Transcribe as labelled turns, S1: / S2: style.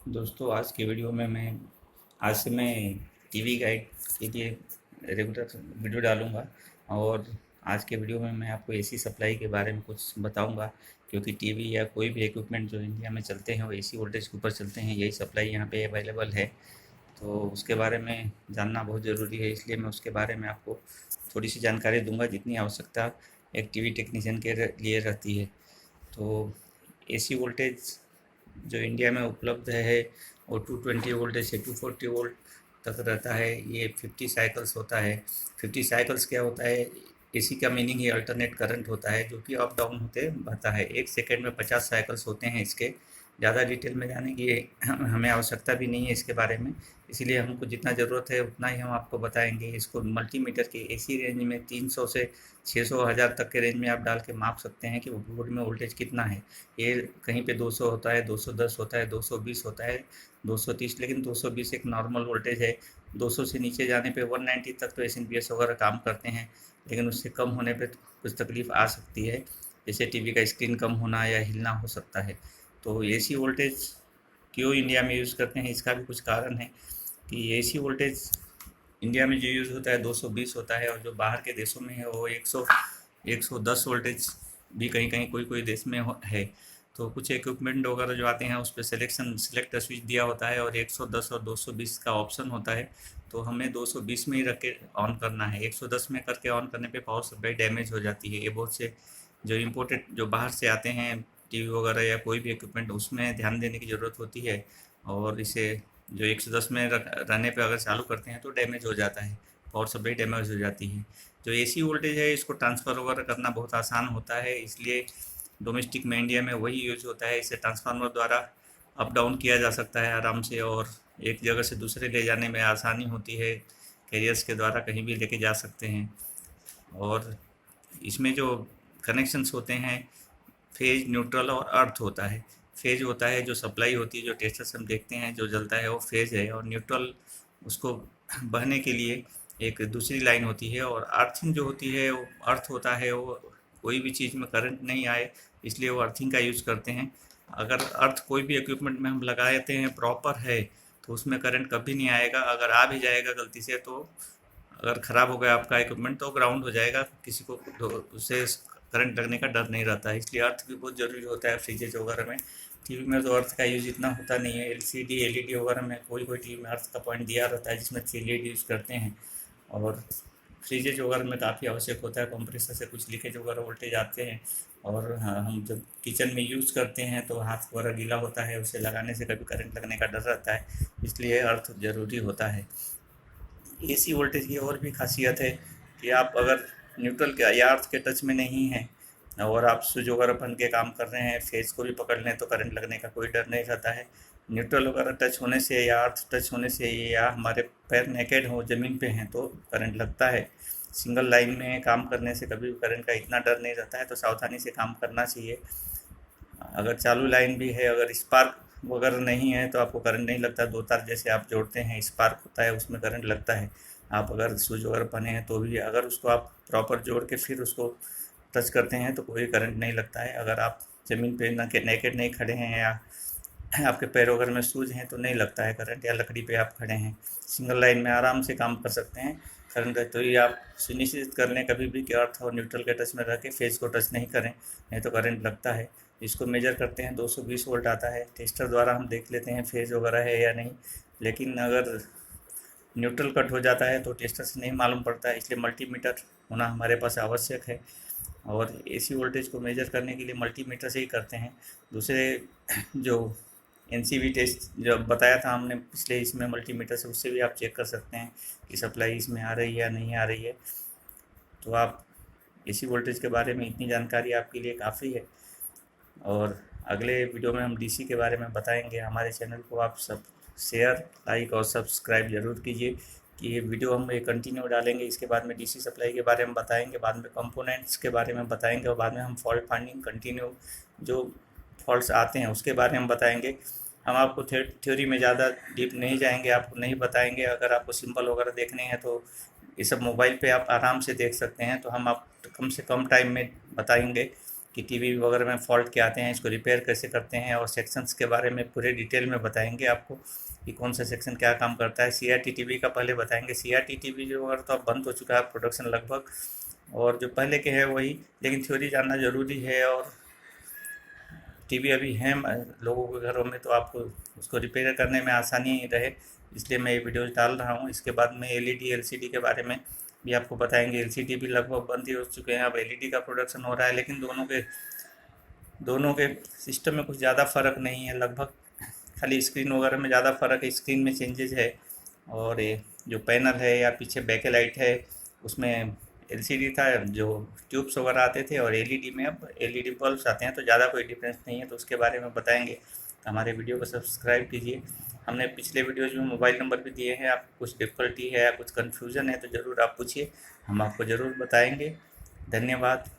S1: दोस्तों, आज की वीडियो में आज से मैं टीवी गाइड के लिए रेगुलर वीडियो डालूंगा। और आज के वीडियो में मैं आपको एसी सप्लाई के बारे में कुछ बताऊंगा, क्योंकि टीवी या कोई भी इक्विपमेंट जो इंडिया में चलते हैं वो एसी वोल्टेज के ऊपर चलते हैं। यही सप्लाई यहाँ पे अवेलेबल है, तो उसके बारे में जानना बहुत ज़रूरी है। इसलिए मैं उसके बारे में आपको थोड़ी सी जानकारी दूंगा, जितनी आवश्यकता एक टीवी टेक्नीशियन के लिए रहती है। तो एसी वोल्टेज जो इंडिया में उपलब्ध है वो 220 वोल्ट से 240 वोल्ट तक रहता है। ये 50 साइकिल्स होता है। 50 साइकिल्स क्या होता है? एसी का मीनिंग ही अल्टरनेट करंट होता है, जो कि अप डाउन होते बहता है। एक सेकेंड में 50 साइकिल्स होते हैं इसके। ज़्यादा डिटेल में जाने की हमें आवश्यकता भी नहीं है इसके बारे में। इसीलिए हमको जितना ज़रूरत है उतना ही हम आपको बताएंगे। इसको मल्टीमीटर के एसी रेंज में 300 से 600 हज़ार तक के रेंज में आप डाल के माप सकते हैं कि बोर्ड में वोल्टेज कितना है। ये कहीं पे 200 होता है, 210 होता है, 220 होता है, 230, लेकिन 220 एक नॉर्मल वोल्टेज है। 200 से नीचे जाने पे 190 तक तो एसएमपीएस वगैरह काम करते हैं, लेकिन उससे कम होने पे कुछ तकलीफ आ सकती है, जैसे टीवी का स्क्रीन कम होना या हिलना हो सकता है। तो एसी वोल्टेज क्यों इंडिया में यूज़ करते हैं, इसका भी कुछ कारण है कि एसी वोल्टेज इंडिया में जो यूज़ होता है 220 होता है, और जो बाहर के देशों में है वो 110 वोल्टेज भी कहीं कहीं कोई कोई देश में है। तो कुछ इक्विपमेंट वगैरह जो आते हैं उस पर सिलेक्ट स्विच दिया होता है, और 110 और 220 का ऑप्शन होता है। तो हमें 220 में ही रख के ऑन करना है। 110 में करके ऑन करने पे पावर सप्लाई डैमेज हो जाती है। ये बहुत से जो इम्पोर्टेड जो बाहर से आते हैं टीवी वगैरह या कोई भी इक्विपमेंट, उसमें ध्यान देने की ज़रूरत होती है। और इसे जो 110 में रहने पे अगर चालू करते हैं तो डैमेज हो जाता है, पावर सप्लाई डैमेज हो जाती है। जो एसी वोल्टेज है इसको ट्रांसफ़र वगैरह करना बहुत आसान होता है, इसलिए डोमेस्टिक में इंडिया में वही यूज होता है। इसे ट्रांसफार्मर द्वारा अप डाउन किया जा सकता है आराम से, और एक जगह से दूसरे ले जाने में आसानी होती है। कैरियर्स के द्वारा कहीं भी लेके जा सकते हैं। और इसमें जो कनेक्शंस होते हैं, फेज, न्यूट्रल और अर्थ होता है। फेज होता है जो सप्लाई होती है, जो टेस्टर से हम देखते हैं जो जलता है वो फेज है। और न्यूट्रल उसको बहने के लिए एक दूसरी लाइन होती है। और अर्थिंग जो होती है वो अर्थ होता है। वो कोई भी चीज़ में करंट नहीं आए, इसलिए वो अर्थिंग का यूज़ करते हैं। अगर अर्थ कोई भी इक्विपमेंट में हम लगाते हैं प्रॉपर है तो उसमें करंट कभी नहीं आएगा। अगर आ भी जाएगा गलती से, तो अगर ख़राब हो गया आपका इक्विपमेंट तो ग्राउंड हो जाएगा, किसी को उससे करंट लगने का डर नहीं रहता है। इसलिए अर्थ भी बहुत ज़रूरी होता है फ्रिजेज वगैरह में। टीवी में तो अर्थ का यूज़ इतना होता नहीं है। एलसीडी एलईडी वगैरह में कोई कोई टीवी में अर्थ का पॉइंट दिया रहता है, जिसमें 3 लीड यूज़ करते हैं। और फ्रिजेज वगैरह में काफ़ी आवश्यक होता है, कंप्रेसर से कुछ लीकेज वगैरह वोल्टेज आते हैं। और हाँ, हम जब किचन में यूज़ करते हैं तो हाथ वगैरह गीला होता है, उसे लगाने से कभी करंट लगने का डर रहता है, इसलिए अर्थ ज़रूरी होता है। एसी वोल्टेज की और भी खासियत है कि आप अगर न्यूट्रल के या अर्थ के टच में नहीं हैं और आप स्विच वगैरह बन के काम कर रहे हैं, फेज को भी पकड़ लें तो करंट लगने का कोई डर नहीं रहता है। न्यूट्रल वगैरह टच होने से या अर्थ टच होने से या हमारे पैर नेकेड हो ज़मीन पे हैं तो करंट लगता है। सिंगल लाइन में काम करने से कभी भी करंट का इतना डर नहीं रहता है, तो सावधानी से काम करना चाहिए। अगर चालू लाइन भी है, अगर स्पार्क वगैरह नहीं है तो आपको करंट नहीं लगता। दो तार जैसे आप जोड़ते हैं, स्पार्क होता है, उसमें करंट लगता है। आप अगर स्विच वगैरह बने हैं तो भी अगर उसको आप प्रॉपर जोड़ के फिर उसको टच करते हैं तो कोई करंट नहीं लगता है। अगर आप ज़मीन पे नेकेड नहीं खड़े हैं या आपके पैर वगैरह में सूज हैं तो नहीं लगता है करंट, या लकड़ी पे आप खड़े हैं, सिंगल लाइन में आराम से काम कर सकते हैं। करंट तो ये आप सुनिश्चित कर लें कभी भी कि अर्थ और न्यूट्रल के टच में रह के फेज को टच नहीं करें, नहीं तो करंट लगता है। इसको मेजर करते हैं, 220 वोल्ट आता है। टेस्टर द्वारा हम देख लेते हैं फेज वगैरह है या नहीं। लेकिन अगर न्यूट्रल कट हो जाता है तो टेस्टर से नहीं मालूम पड़ता है, इसलिए मल्टीमीटर होना हमारे पास आवश्यक है। और एसी वोल्टेज को मेजर करने के लिए मल्टीमीटर से ही करते हैं। दूसरे जो एनसीवी टेस्ट जो बताया था हमने पिछले इसमें मल्टीमीटर से, उससे भी आप चेक कर सकते हैं कि सप्लाई इसमें आ रही है या नहीं आ रही है। तो आप एसी वोल्टेज के बारे में इतनी जानकारी आपके लिए काफ़ी है। और अगले वीडियो में हम डीसी के बारे में बताएंगे। हमारे चैनल को आप सब शेयर, लाइक और सब्सक्राइब ज़रूर कीजिए कि ये वीडियो हम ये कंटिन्यू डालेंगे। इसके बाद में डीसी सप्लाई के बारे में बताएंगे, बाद में कंपोनेंट्स के बारे में बताएंगे, और बाद में हम फॉल्ट फाइंडिंग कंटिन्यू जो फॉल्ट्स आते हैं उसके बारे में बताएंगे। हम आपको थ्योरी में ज़्यादा डीप नहीं जाएंगे, आपको नहीं बताएंगे। अगर आपको सिंपल वगैरह देखने हैं तो ये सब मोबाइल पे आप आराम से देख सकते हैं, तो हम आप कम से कम टाइम में बताएंगे। कि टीवी वगैरह में फॉल्ट क्या आते हैं, इसको रिपेयर कैसे करते हैं, और सेक्शंस के बारे में पूरे डिटेल में बताएंगे आपको कि कौन सा सेक्शन क्या काम करता है। CRT टीवी का पहले बताएंगे। CRT टीवी जो वगैरह तो अब बंद हो चुका है प्रोडक्शन लगभग, और जो पहले के हैं वही, लेकिन थ्योरी जानना ज़रूरी है। और टीवी अभी हैं लोगों के घरों में, तो आपको उसको रिपेयर करने में आसानी रहे, इसलिए मैं ये वीडियो डाल रहा हूँ। इसके बाद में LED LCD के बारे में भी आपको बताएंगे। LCD भी लगभग बंद ही हो चुके हैं, अब LED का प्रोडक्शन हो रहा है, लेकिन दोनों के सिस्टम में कुछ ज़्यादा फ़र्क नहीं है, लगभग खाली स्क्रीन वगैरह में ज़्यादा फ़र्क है, स्क्रीन में चेंजेस है। और ये जो पैनल है या पीछे बैकलाइट है, उसमें LCD था जो ट्यूब्स वगैरह आते थे, और LED में अब LED बल्ब्स आते हैं, तो ज़्यादा कोई डिफरेंस नहीं है, तो उसके बारे में बताएंगे। तो हमारे वीडियो को सब्सक्राइब कीजिए। हमने पिछले वीडियोज़ में मोबाइल नंबर भी दिए हैं, आपको कुछ डिफ़िकल्टी है या कुछ कन्फ्यूज़न है तो ज़रूर आप पूछिए, हम आपको ज़रूर बताएंगे। धन्यवाद।